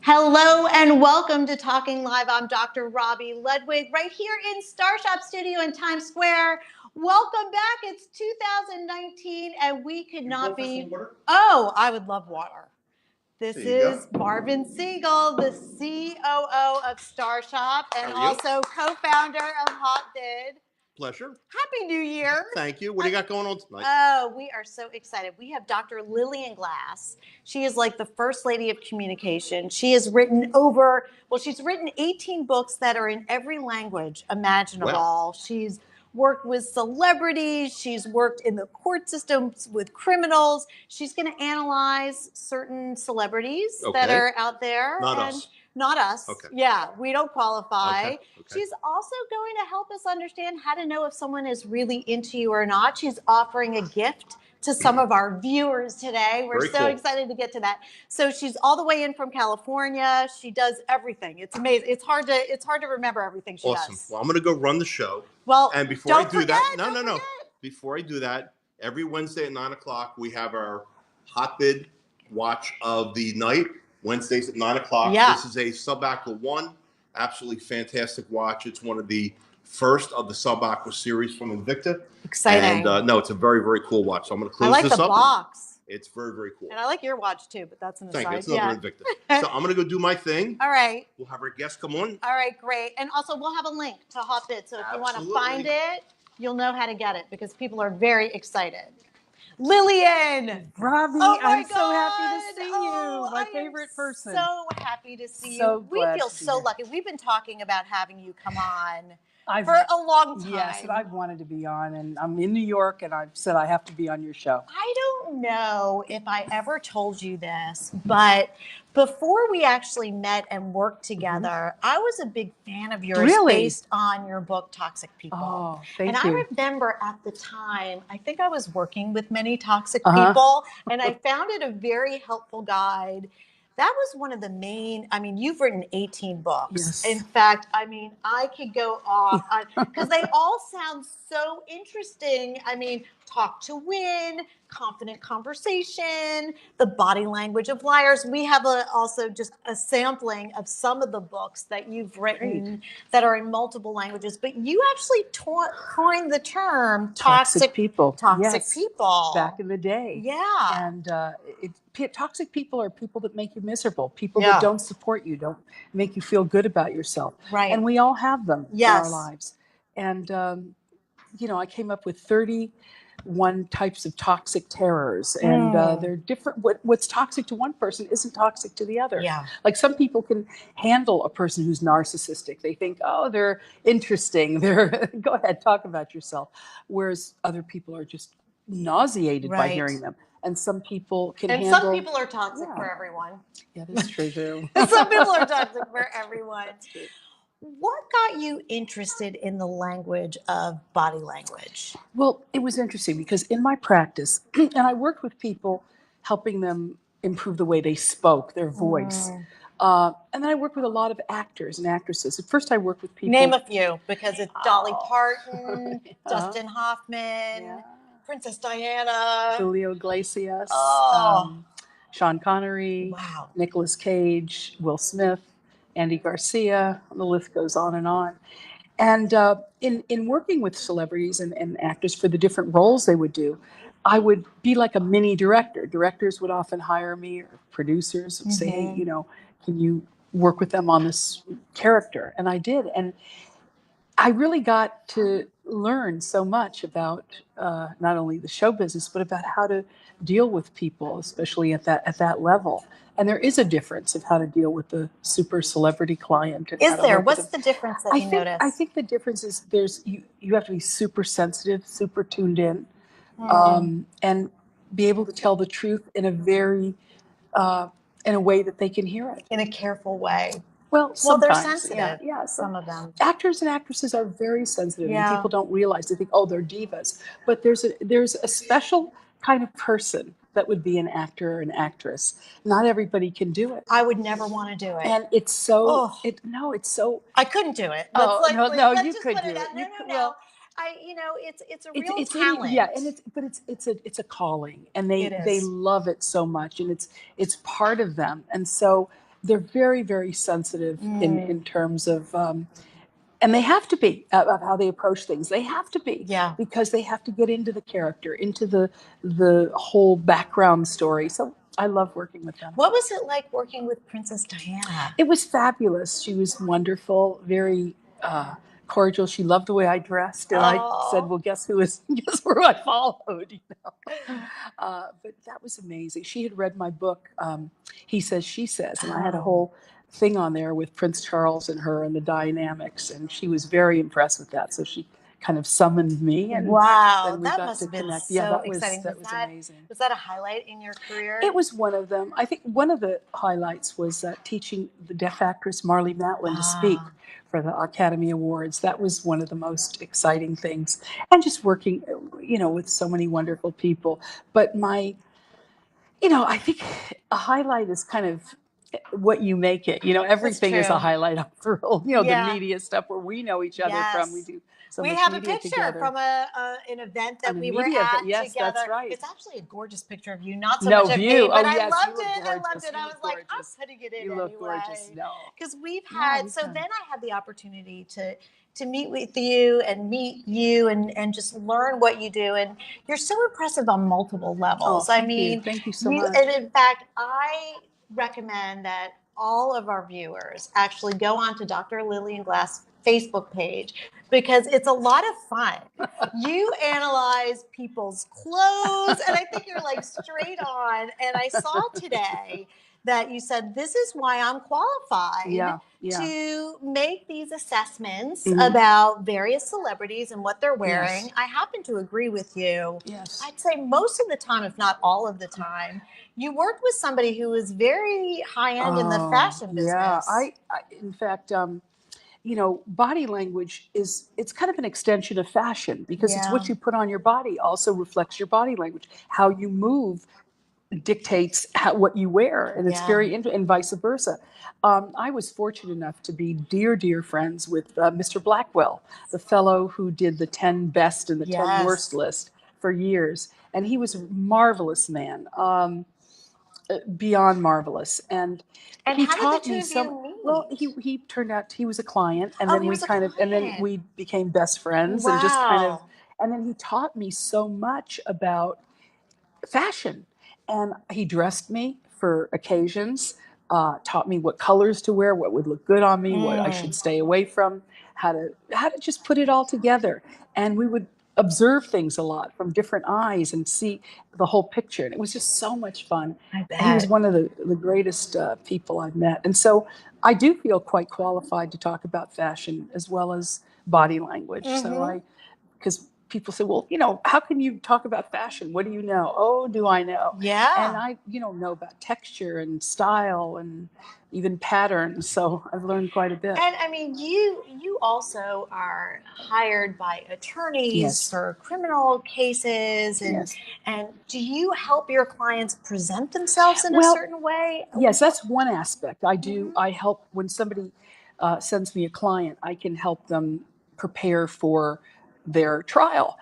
Hello and welcome to Talking Live. I'm Dr. Robi Ludwig right here in Star Shop Studio in Times Square. Welcome back. It's 2019 and we could not be... Oh, I would love water. This is Marvin Siegel, the COO of Star Shop and also co-founder of Hotbid. Pleasure. Happy New Year. Thank you. What do you got going on tonight? Oh, we are so excited. We have Dr. Lillian Glass. She is like the first lady of communication. She has written she's written 18 books that are in every language imaginable. Wow. She's worked with celebrities. She's worked in the court systems with criminals. She's going to analyze certain celebrities that are out there. Not us. Okay. Yeah, we don't qualify. Okay. She's also going to help us understand how to know if someone is really into you or not. She's offering a gift to some of our viewers today. We're so excited to get to that. So she's all the way in from California. She does everything. It's amazing. It's hard to remember everything she does. Awesome. Well, I'm going to go run the show. Well, and before I do that, no. Before I do that, every Wednesday at 9:00, we have our Hotbid watch of the night. Wednesdays at 9:00. Yeah. This is a Sub-Aqua 1. Absolutely fantastic watch. It's one of the first of the Sub-Aqua series from Invicta. Exciting. And no, it's a very, very cool watch. So I'm going to close this up. I like the box. It's very, very cool. And I like your watch too, but that's an aside. Thank you. It's another Invicta. So I'm going to go do my thing. All right. We'll have our guests come on. All right, great. And also we'll have a link to Hotbid. So if you want to find it, you'll know how to get it because people are very excited. Lillian! Robi, I'm so happy to see you. My favorite person. So happy to see you. We feel so lucky. We've been talking about having you come on for a long time. Yes, and I've wanted to be on, and I'm in New York, and I've said I have to be on your show. I don't know if I ever told you this, but before we actually met and worked together, I was a big fan of yours based on your book, Toxic People. Oh, thank you. And I remember at the time, I think I was working with many toxic people, and I found it a very helpful guide. That was one of the main, you've written 18 books. Yes. In fact, I could go off because they all sound so interesting. Talk to Win, Confident Conversation, The Body Language of Liars. We have also just a sampling of some of the books that you've written that are in multiple languages. But you actually coined the term toxic people. Toxic people. Back in the day. Yeah. And toxic people are people that make you miserable, people that don't support you, don't make you feel good about yourself. Right. And we all have them in our lives. And, I came up with 31 types of toxic terrors. And they're different. What's toxic to one person isn't toxic to the other. Yeah. Like some people can handle a person who's narcissistic. They think, oh, they're interesting. Go ahead, talk about yourself. Whereas other people are just nauseated by hearing them. And some people can handle... And some people are toxic for everyone. Yeah, that's true, too. Some people are toxic for everyone. What got you interested in the language of body language? Well, it was interesting because in my practice, and I worked with people helping them improve the way they spoke, their voice. And then I worked with a lot of actors and actresses. At first I worked with people... Name a few, because it's Dolly Parton, Dustin Hoffman... Princess Diana, Julio Iglesias, Sean Connery, Nicolas Cage, Will Smith, Andy Garcia, the list goes on. And in working with celebrities and actors for the different roles they would do, I would be like a mini director. Directors would often hire me, or producers would say, hey, can you work with them on this character? And I did. And I really got to learn so much about not only the show business, but about how to deal with people, especially at that level. And there is a difference of how to deal with the super celebrity client. Is there? What's the difference that you notice? I think the difference is you have to be super sensitive, super tuned in, and be able to tell the truth in a very in a way that they can hear it. In a careful way. Well, they're sensitive. Yeah, some of them. Actors and actresses are very sensitive, and people don't realize. They think, oh, they're divas. But there's a special kind of person that would be an actor or an actress. Not everybody can do it. I would never want to do it. And it's so. It's so. I couldn't do it. You could do it. No. It's a real talent. Yeah, and it's a calling, and they love it so much, and it's part of them, and so they're very, very sensitive in terms of, and they have to be, of how they approach things. They have to be, because they have to get into the character, into the whole background story. So I love working with them. What was it like working with Princess Diana? It was fabulous. She was wonderful, very cordial. She loved the way I dressed, and I said, "Well, guess who I followed?" You know. But that was amazing. She had read my book, He Says, She Says, and I had a whole thing on there with Prince Charles and her and the dynamics, and she was very impressed with that. So she kind of summoned me, and then we that got must to have been connect. so Yeah, that exciting. was amazing. Was that a highlight in your career? It was one of them. I think one of the highlights was teaching the deaf actress Marlee Matlin to speak for the Academy Awards. That was one of the most exciting things, and just working, with so many wonderful people. But I think a highlight is kind of what you make it. Everything is a highlight. I'm thrilled. The media stuff where we know each other from. We do so much have a media picture together. from an event that we were at yes, together. That's right. It's actually a gorgeous picture of you, not so much of me, but I loved it. I loved it. I was like, I'm putting it in you anyway. look gorgeous. No, because we've had. So then I had the opportunity to meet with you and just learn what you do. And you're so impressive on multiple levels. Thank you so much. And in fact, I recommend that all of our viewers actually go on to Dr. Lillian Glass Facebook page, because it's a lot of fun. You analyze people's clothes, and I think you're like straight on. And I saw today that you said, this is why I'm qualified to make these assessments about various celebrities and what they're wearing. I happen to agree with you. I'd say most of the time, if not all of the time, you worked with somebody who was very high-end in the fashion business. I in fact, body language it's kind of an extension of fashion, because it's what you put on your body also reflects your body language. How you move dictates what you wear, and it's very and vice versa. I was fortunate enough to be dear friends with Mr. Blackwell, the fellow who did the 10 best and the 10 worst list for years, and he was a marvelous man. Beyond marvelous, and he taught me so. Well, he turned out he was a client, and then we became best friends, and just and then he taught me so much about fashion, and he dressed me for occasions, taught me what colors to wear, what would look good on me, what I should stay away from, how to just put it all together, and we would observe things a lot from different eyes and see the whole picture. And it was just so much fun. He was one of the greatest people I've met. And so I do feel quite qualified to talk about fashion as well as body language. So because people say, well, how can you talk about fashion? What do you know? Oh, do I know? Yeah. And I, know about texture and style and even patterns. So I've learned quite a bit. And I mean, you also are hired by attorneys for criminal cases, and do you help your clients present themselves in a certain way? Yes, that's one aspect. I do. I help when somebody sends me a client. I can help them prepare for their trial.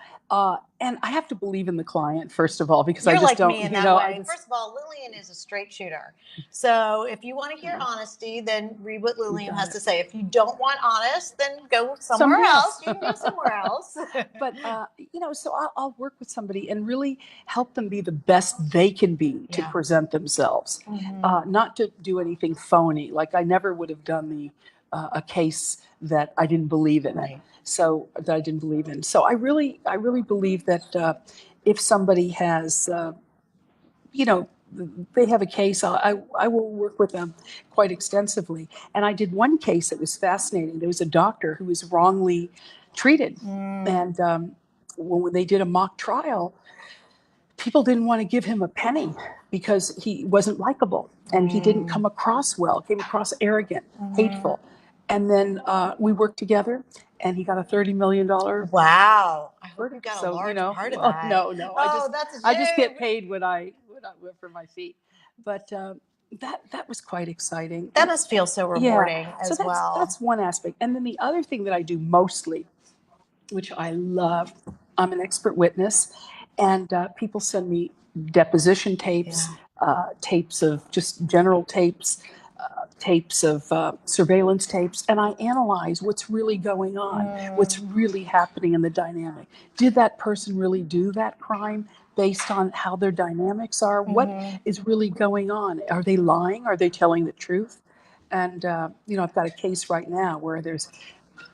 And I have to believe in the client, first of all, because I just don't. Me in that way. First of all, Lillian is a straight shooter. So if you want to hear honesty, then read what Lillian has to say. If you don't want honest, then go somewhere else. You can go somewhere else. But, so I'll work with somebody and really help them be the best they can be to present themselves, not to do anything phony. Like I never would have done a case that I didn't believe in. So I really believe that if somebody has, they have a case, I will work with them quite extensively. And I did one case that was fascinating. There was a doctor who was wrongly treated, and when they did a mock trial, people didn't want to give him a penny because he wasn't likable and he didn't come across well, came across arrogant, hateful. And then we worked together, and he got a $30 million. Wow! I hope you got a large part of that. No. Oh, I just get paid when I for my feet. But that was quite exciting. That must feel so rewarding as well. That's one aspect. And then the other thing that I do mostly, which I love, I'm an expert witness, and people send me deposition tapes, tapes of just general tapes. tapes of surveillance tapes, and I analyze what's really going on, what's really happening in the dynamic. Did that person really do that crime based on how their dynamics are? What is really going on? Are they lying? Are they telling the truth? And, I've got a case right now where there's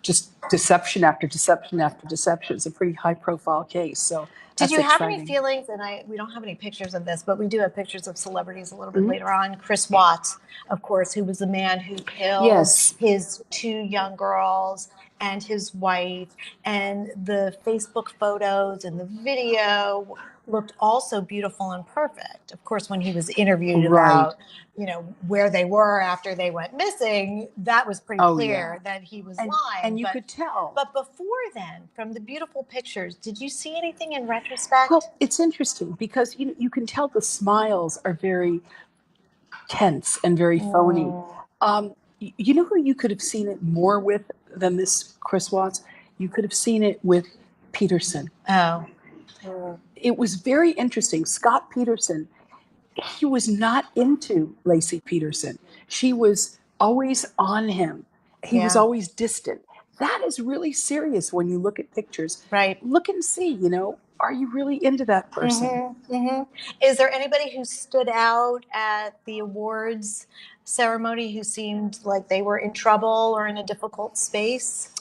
just deception after deception after deception. It's a pretty high profile case. So did that's you have any exciting. feelings, and we don't have any pictures of this, but we do have pictures of celebrities a little bit later on. Chris Watts, of course, who was the man who killed his 2 young girls and his wife, and the Facebook photos and the video looked also beautiful and perfect. Of course, when he was interviewed about, where they were after they went missing, that was pretty clear that he was lying. And you could tell. But before then, from the beautiful pictures, did you see anything in retrospect? Well, it's interesting because you can tell the smiles are very tense and very phony. You know who you could have seen it more with than this Chris Watts? You could have seen it with Peterson. Oh. It was very interesting. Scott Peterson, he was not into Lacey Peterson. She was always on him. He was always distant. That is really serious when you look at pictures. Right. Look and see, are you really into that person? Is there anybody who stood out at the awards ceremony who seemed like they were in trouble or in a difficult space?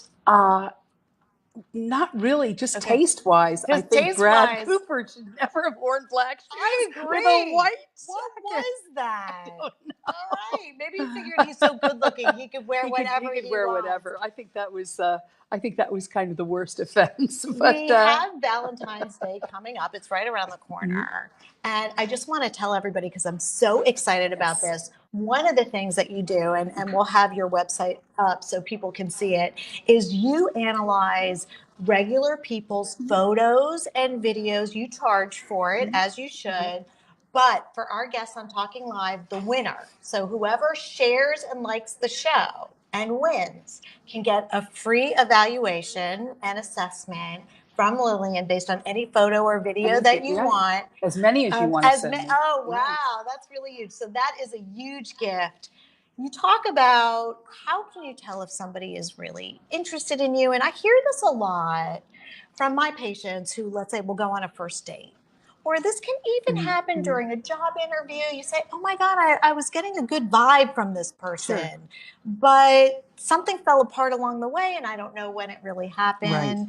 Not really, just taste-wise. I think Brad Cooper should never have worn black shoes. I agree. With a white What jacket. was that? I don't know. All right, maybe he figured he's so good looking he could wear whatever he could wear wants. whatever. I think that was kind of the worst offense. But we have Valentine's Day coming up. It's right around the corner. And I just want to tell everybody, because I'm so excited about this, one of the things that you do, and we'll have your website up so people can see it, is you analyze regular people's photos and videos. You charge for it, as you should. But for our guests on Talking Live, the winner, so whoever shares and likes the show and wins, can get a free evaluation and assessment from Lillian based on any photo or video that you want. As many as you want to send me. Oh, wow. That's really huge. So that is a huge gift. You talk about how can you tell if somebody is really interested in you? And I hear this a lot from my patients who, let's say, will go on a first date. Or this can even happen during a job interview. You say, oh my God, I was getting a good vibe from this person, but something fell apart along the way and I don't know when it really happened. Right.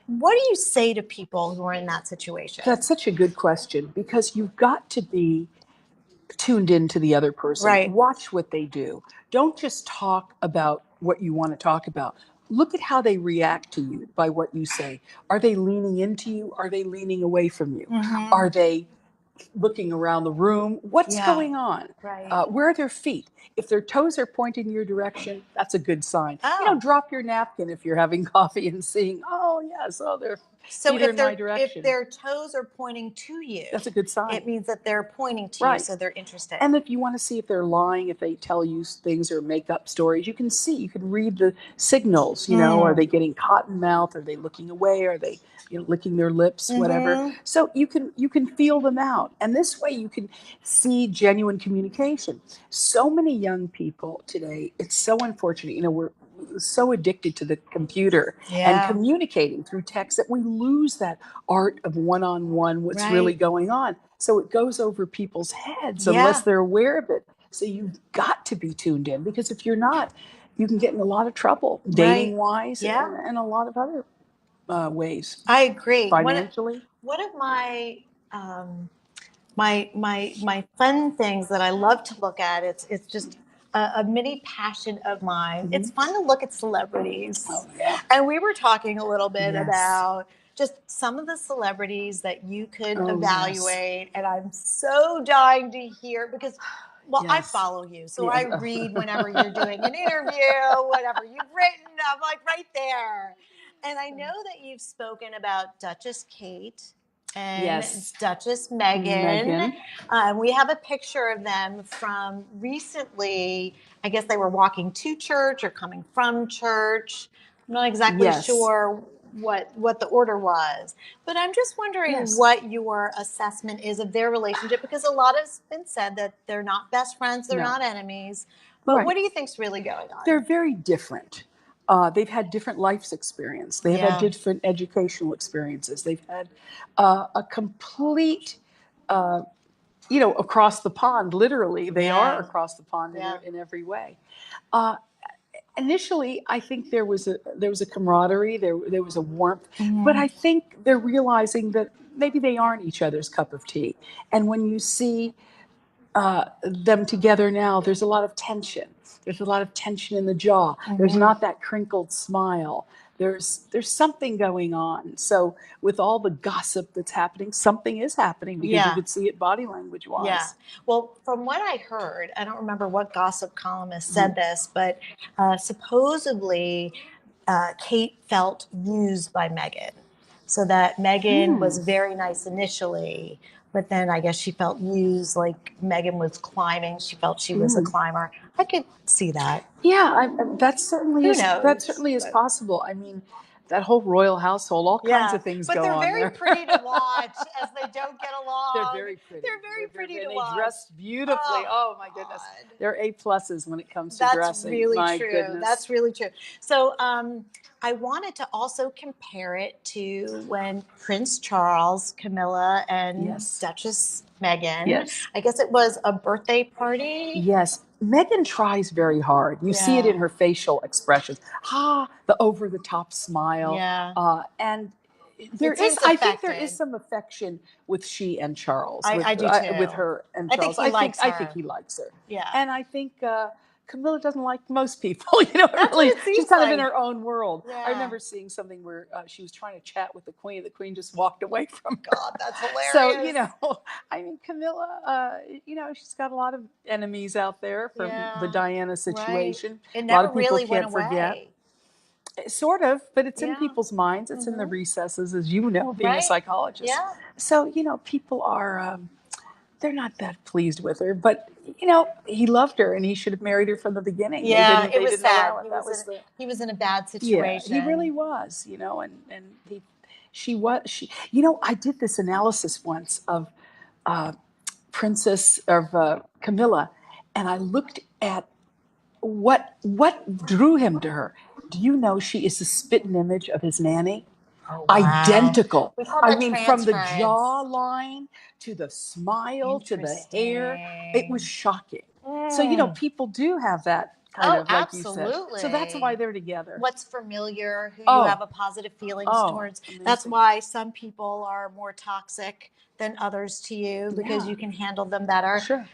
What do you say to people who are in that situation? That's such a good question, because you've got to be tuned into the other person. Right. Watch what they do. Don't just talk about what you want to talk about. Look at how they react to you by what you say. Are they leaning into you? Are they leaning away from you? Are they looking around the room? What's going on? Right. Where are their feet? If their toes are pointing your direction, that's a good sign. Oh. Drop your napkin if you're having coffee and seeing, their feet are in my direction. If their toes are pointing to you, that's a good sign. It means that they're pointing to you, so they're interested. And if you want to see if they're lying, if they tell you things or make up stories, you can read the signals. Are they getting cotton mouth? Are they looking away? Are they licking their lips? Whatever. So you can feel them out, and this way you can see genuine communication. So many young people today, it's so unfortunate. We're so addicted to the computer and communicating through text that we lose that art of one-on-one, what's really going on. So it goes over people's heads unless they're aware of it. So you've got to be tuned in, because if you're not, you can get in a lot of trouble, dating-wise and a lot of other ways. I agree. Financially. One of my my fun things that I love to look at, it's just a mini passion of mine. It's fun to look at celebrities. Oh, yeah. And we were talking a little bit about just some of the celebrities that you could evaluate. And I'm so dying to hear, because I follow you. So I read whenever you're doing an interview, whatever you've written, I'm like right there. And I know that you've spoken about Duchess Kate and Duchess Meghan. We have a picture of them from recently. I guess they were walking to church or coming from church. I'm not exactly sure what the order was, but I'm just wondering what your assessment is of their relationship, because a lot has been said that they're not best friends, they're not enemies. But Right. what do you think's really going on? They're very different. They've had different life experience. They have had different educational experiences. They've had a complete, across the pond. Literally, they are across the pond in every way. Initially, I think there was a camaraderie, there was a warmth, but I think they're realizing that maybe they aren't each other's cup of tea. And when you see them together now, there's a lot of tension. There's a lot of tension in the jaw. There's not that crinkled smile. There's something going on. So with all the gossip that's happening, something is happening because you could see it body language wise. Yeah. Well, from what I heard, I don't remember what gossip columnist said this, but supposedly Kate felt used by Meghan. So that Meghan was very nice initially, but then I guess she felt used, like Meghan was climbing. She felt she was a climber. I could see that. Yeah, that certainly Who knows? That certainly is possible. I mean, that whole royal household, all kinds of things go on there. But they're very pretty to watch as they don't get along. They're very pretty. They're very pretty to and watch. They dress beautifully. Oh my goodness. They're A+ when it comes to dressing. That's really my true. Goodness. That's really true. So I wanted to also compare it to when Prince Charles, Camilla, and Duchess Meghan. Yes. I guess it was a birthday party. Yes. Meghan tries very hard. You see it in her facial expressions. The over-the-top smile. Yeah. And there is, I think there is some affection with she and Charles. I do too. With her and Charles. I think he likes her. Yeah. And I think Camilla doesn't like most people. She's kind of in her own world. Yeah. I remember seeing something where she was trying to chat with the Queen. The Queen just walked away from her. God, that's hilarious. So, I mean, Camilla, she's got a lot of enemies out there from the Diana situation. Right. It a lot never of people really can't went forget. away. Sort of, but it's in people's minds. It's in the recesses, as you know, being a psychologist. Yeah. So, people are, they're not that pleased with her, but, he loved her and he should have married her from the beginning. Yeah, it was sad. He was in a bad situation. Yeah, he really was, and I did this analysis once of Camilla, and I looked at what drew him to her. Do you know she is the spitting image of his nanny? Oh, wow. Identical. I mean, from the jawline to the smile to the hair, it was shocking. So, people do have that kind of, like absolutely. You said. So that's why they're together. What's familiar, who you have a positive feelings towards. Amazing. That's why some people are more toxic than others to you, because you can handle them better. Sure.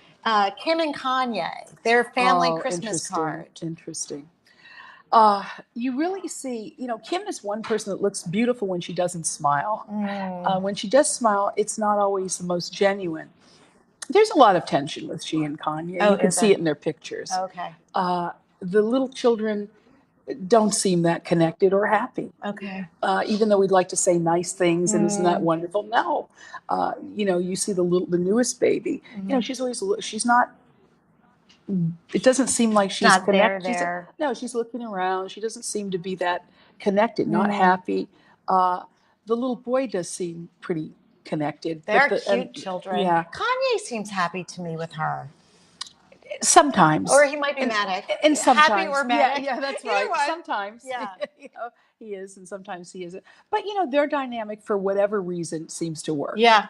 Kim and Kanye, their family Christmas card. Interesting. You really see, Kim is one person that looks beautiful when she doesn't smile. When she does smile, it's not always the most genuine. There's a lot of tension with she and Kanye. You can see it in their pictures. Okay. The little children don't seem that connected or happy. Okay. Even though we'd like to say nice things and isn't that wonderful? No. You see the newest baby. She's not. It doesn't seem like she's not connected. There. She's looking around. She doesn't seem to be that connected. Not happy. The little boy does seem pretty connected. They're cute children. Yeah. Kanye seems happy to me with her. Sometimes. Or he might be manic. And sometimes. Happy or manic. Yeah, that's right. Either Sometimes. Yeah. He is, and sometimes he isn't. But, their dynamic, for whatever reason, seems to work. Yeah.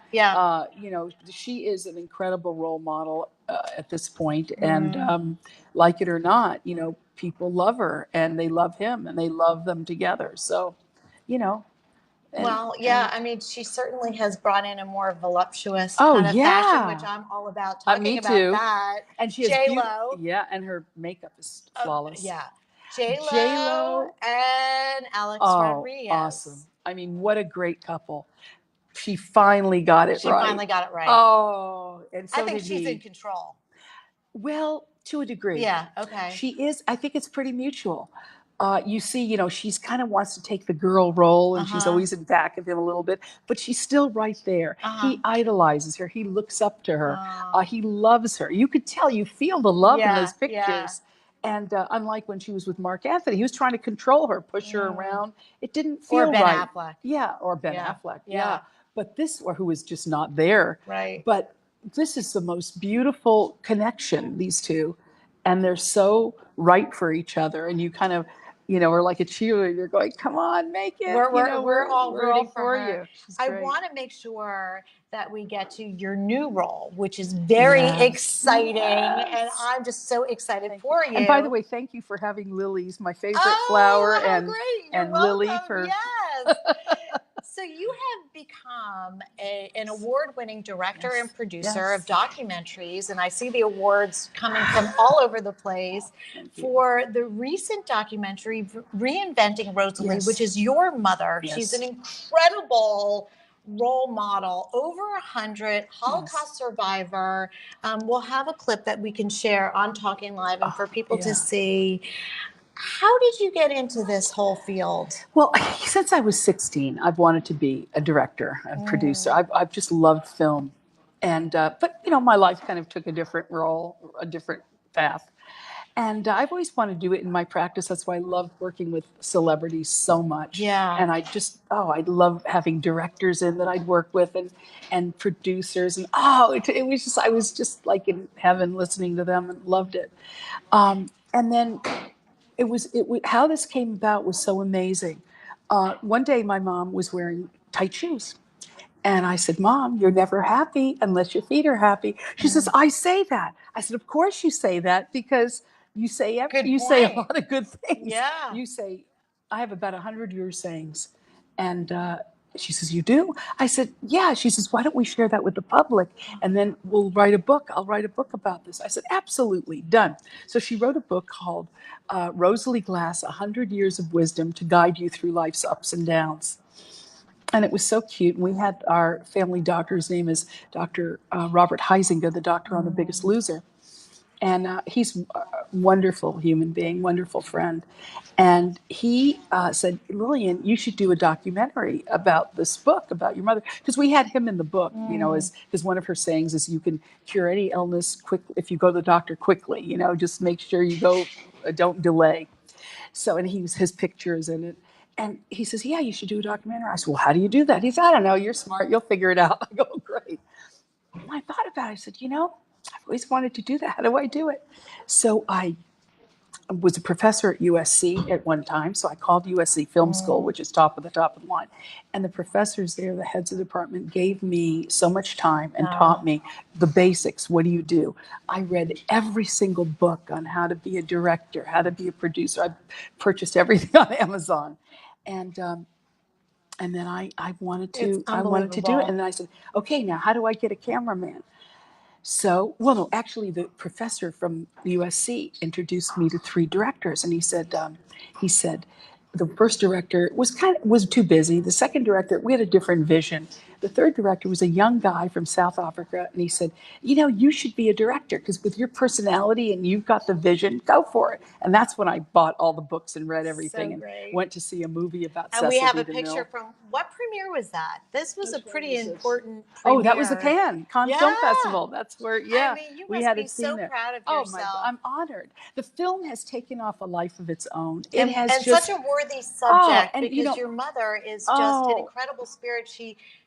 She is an incredible role model at this point. And like it or not, people love her, and they love him, and they love them together. So, I mean, she certainly has brought in a more voluptuous kind of fashion, which I'm all about talking me about too. that. And she has J-Lo. and her makeup is flawless. J-Lo and Alex Rodriguez. Awesome. I mean, what a great couple. She finally got it right. She finally got it right. Oh, and so I think did she's he. in control. Well, to a degree. Yeah, okay. She is. I think it's pretty mutual. You see, she's kind of wants to take the girl role, and she's always in back of him a little bit, but she's still right there. He idolizes her. He looks up to her. He loves her. You could tell, you feel the love in those pictures. Yeah. And unlike when she was with Mark Anthony, he was trying to control her, push her around. It didn't feel right. Or Ben Affleck. Yeah, or Ben Affleck. Yeah. But this, or who was just not there. Right. But this is the most beautiful connection, these two. and they're so right for each other, and you kind of, are like a cheerleader. You're going, come on, make it. We're all rooting for her. you. She's I great. want to make sure that we get to your new role, which is very exciting, and I'm just so excited for you. And by the way, thank you for having lilies, my favorite flower, how and great. You're and welcome. Lily for yes. So you have become an award-winning director and producer of documentaries, and I see the awards coming from all over the place for the recent documentary, Reinventing Rosalie, which is your mother. She's an incredible role model, over 100, Holocaust survivor. We'll have a clip that we can share on Talking Live and for people to see. How did you get into this whole field? Well, since I was 16, I've wanted to be a director and producer. I've just loved film. And, but, my life kind of took a different role, a different path. And I've always wanted to do it in my practice. That's why I love working with celebrities so much. Yeah. And I just, I love having directors in that I'd work with and producers. And, it was just, I was just like in heaven listening to them and loved it. And then how this came about was so amazing. One day my mom was wearing tight shoes. And I said, Mom, you're never happy unless your feet are happy. She says, I say that. I said, of course you say that, because you say say a lot of good things. Yeah. You say, I have about 100 of your sayings. And she says, you do? I said, yeah. She says, why don't we share that with the public? And then we'll write a book. I'll write a book about this. I said, absolutely, done. So she wrote a book called Rosalie Glass, 100 Years of Wisdom to Guide You Through Life's Ups and Downs. And it was so cute. We had our family doctor, his name is Dr. Robert Heisinger, the doctor on The Biggest Loser. And he's a wonderful human being, wonderful friend. And he said, Lillian, you should do a documentary about this book, about your mother. Because we had him in the book, because one of her sayings is you can cure any illness quickly if you go to the doctor quickly, just make sure you go, don't delay. So, and his picture is in it. And he says, yeah, you should do a documentary. I said, well, how do you do that? He said, I don't know, you're smart, you'll figure it out. I go, great. And I thought about it. I said, I've always wanted to do that. How do I do it? So I was a professor at USC at one time. So I called USC Film School, which is top of the line. And the professors there, the heads of the department, gave me so much time and taught me the basics. What do you do? I read every single book on how to be a director, how to be a producer. I purchased everything on Amazon. And then I wanted to do it. And then I said, okay, now how do I get a cameraman? So, actually, the professor from USC introduced me to 3 directors, and he said the first director was too busy. The second director, we had a different vision. The third director was a young guy from South Africa, and he said, you should be a director, because with your personality and you've got the vision, go for it. And that's when I bought all the books and read everything and went to see a movie about Cecil B. DeMille. And we have a picture from, what premiere was that? This was a pretty important premiere. Oh, that was the Cannes Film Festival. That's where, I mean, you must be so proud of yourself. Oh my God, I'm honored. The film has taken off a life of its own. And such a worthy subject, because your mother is just an incredible spirit.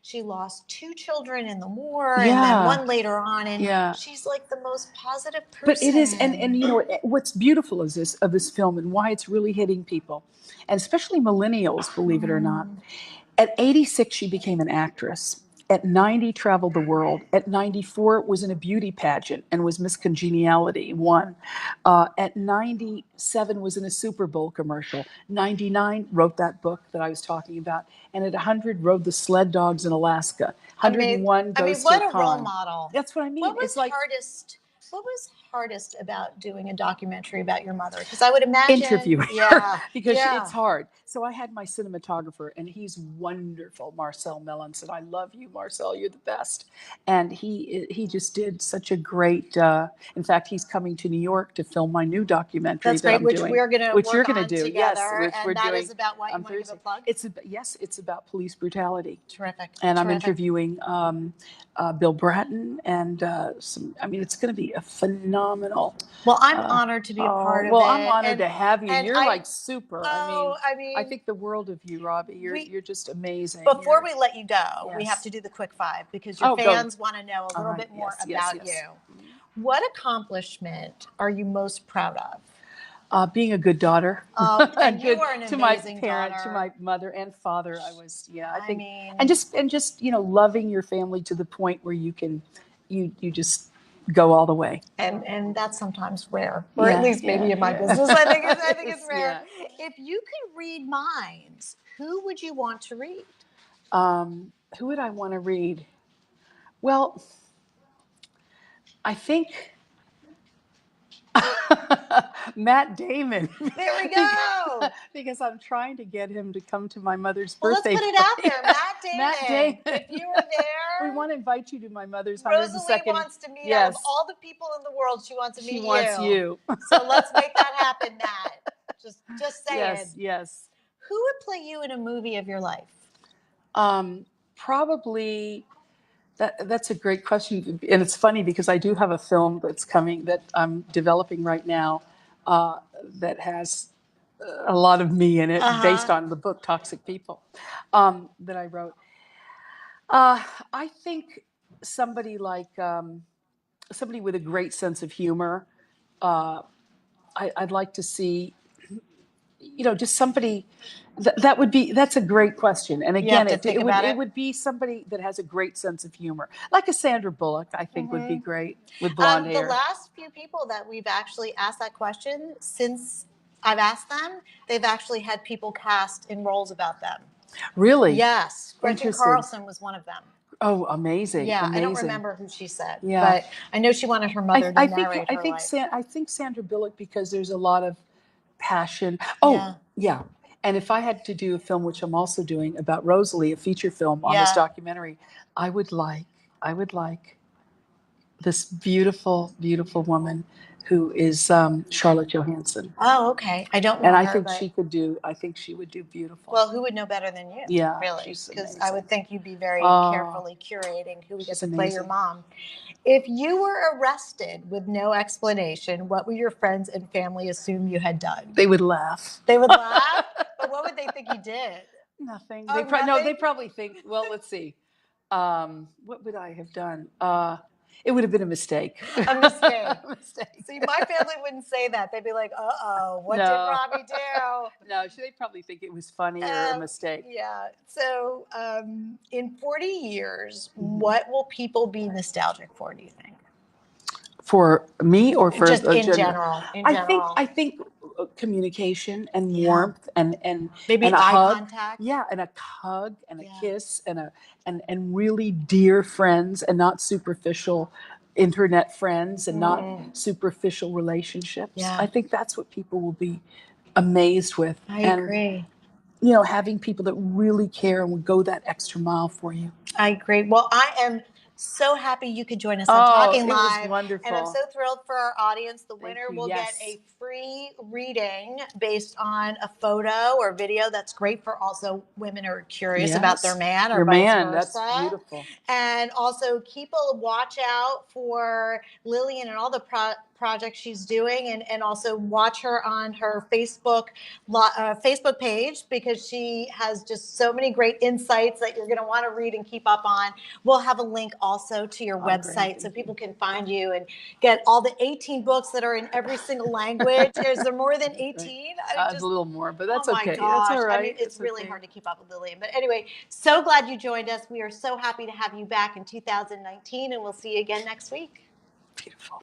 She lost 2 children in the war, and then one later on, and she's like the most positive person. But it is, and what's beautiful is of this film, and why it's really hitting people, and especially millennials, believe it or not. At 86, she became an actress. At 90, traveled the world. At 94, was in a beauty pageant and was Miss Congeniality, won. At 97, was in a Super Bowl commercial. 99, wrote that book that I was talking about. And at 100, rode the sled dogs in Alaska. 101 goes to what a role model. That's what I mean. What was hardest about doing a documentary about your mother? Because I would imagine interviewing her, because it's hard. So I had my cinematographer, and he's wonderful, Marcel Mellon. I love you, Marcel. You're the best. And he just did such a great. In fact, he's coming to New York to film my new documentary. That's great, which we're going to you're going to do. Together, yes, which and we're that doing. Is about what you want to give a plug. It's about police brutality. Terrific. And I'm interviewing Bill Bratton and some. I mean, it's going to be a phenomenal. Well, I'm honored to be a part of it. Well, I'm honored to have you. You're like super. I mean, I think the world of you, Robbie. You're just amazing. Before we let you go, we have to do the quick 5, because your fans want to know a little bit more about you. What accomplishment are you most proud of? Being a good daughter. And you are an to my amazing parent, daughter. to my mother and father. I was, I think, mean, and just loving your family to the point where you can, you just go all the way. and that's sometimes rare, or at least maybe in my business, I think it's rare. If you could read minds, who would you want to read? Who would I want to read? Well, I think Matt Damon. There we go. Because I'm trying to get him to come to my mother's Well, birthday let's put it out party. there, Matt Damon. Matt Damon. If you were there, we want to invite you to my mother's Rosalie 102nd. wants to meet. Yes. Out of all the people in the world, she wants to meet you. She wants you. So let's make that happen, Matt. Just saying. Yes, yes. Who would play you in a movie of your life? Probably. That's a great question, and it's funny because I do have a film that's coming that I'm developing right now that has a lot of me in it, based on the book Toxic People that I wrote. I think somebody like somebody with a great sense of humor. I'd like to see, just somebody that's a great question. And again, it would be somebody that has a great sense of humor, like a Sandra Bullock. I think would be great with blonde hair. The last few people that we've actually asked that question, since I've asked them, they've actually had people cast in roles about them. Really? Yes. Gretchen Carlson was one of them. Oh, amazing! Yeah, amazing. I don't remember who she said, yeah. But I know she wanted her mother to narrate her life. I think Sandra Bullock, because there's a lot of passion. Oh, yeah. And if I had to do a film, which I'm also doing, about Rosalie, a feature film on this documentary, I would like this beautiful, beautiful woman who is Charlotte Johansson. Oh, okay. I don't know and her, I think but... I think she would do beautiful. Well, who would know better than you? Yeah, really, because I would think you'd be very carefully curating who would get to play your mom. If you were arrested with no explanation, what would your friends and family assume you had done? They would laugh. They would laugh? But what would they think you did? Nothing. Oh, No, they probably think, well, let's see. What would I have done? It would have been a mistake. A mistake. See, my family wouldn't say that. They'd be like, uh-oh, what did Robbie do? No, they'd probably think it was funny or a mistake. Yeah. So in 40 years, what will people be nostalgic for, do you think? For me or for just in general? I think communication and warmth and maybe and a eye hug. contact. Yeah, and a hug and a kiss and really dear friends, and not superficial internet friends, and not superficial relationships. Yeah. I think that's what people will be amazed with. I agree. Having people that really care and would go that extra mile for you. I agree. Well, I am so happy you could join us on Talking Live. It was wonderful. And I'm so thrilled for our audience. The winner will get a free reading based on a photo or video that's great for also women who are curious about their man or vice versa. That's beautiful. And also keep a watch out for Lillian and all the projects she's doing, and also watch her on her Facebook page, because she has just so many great insights that you're going to want to read and keep up on. We'll have a link also to your website so people can find you and get all the 18 books that are in every single language. Is there more than 18? A little more, but that's okay. That's all right. I mean, it's really hard to keep up with Lillian. But anyway, so glad you joined us. We are so happy to have you back in 2019, and we'll see you again next week. Beautiful.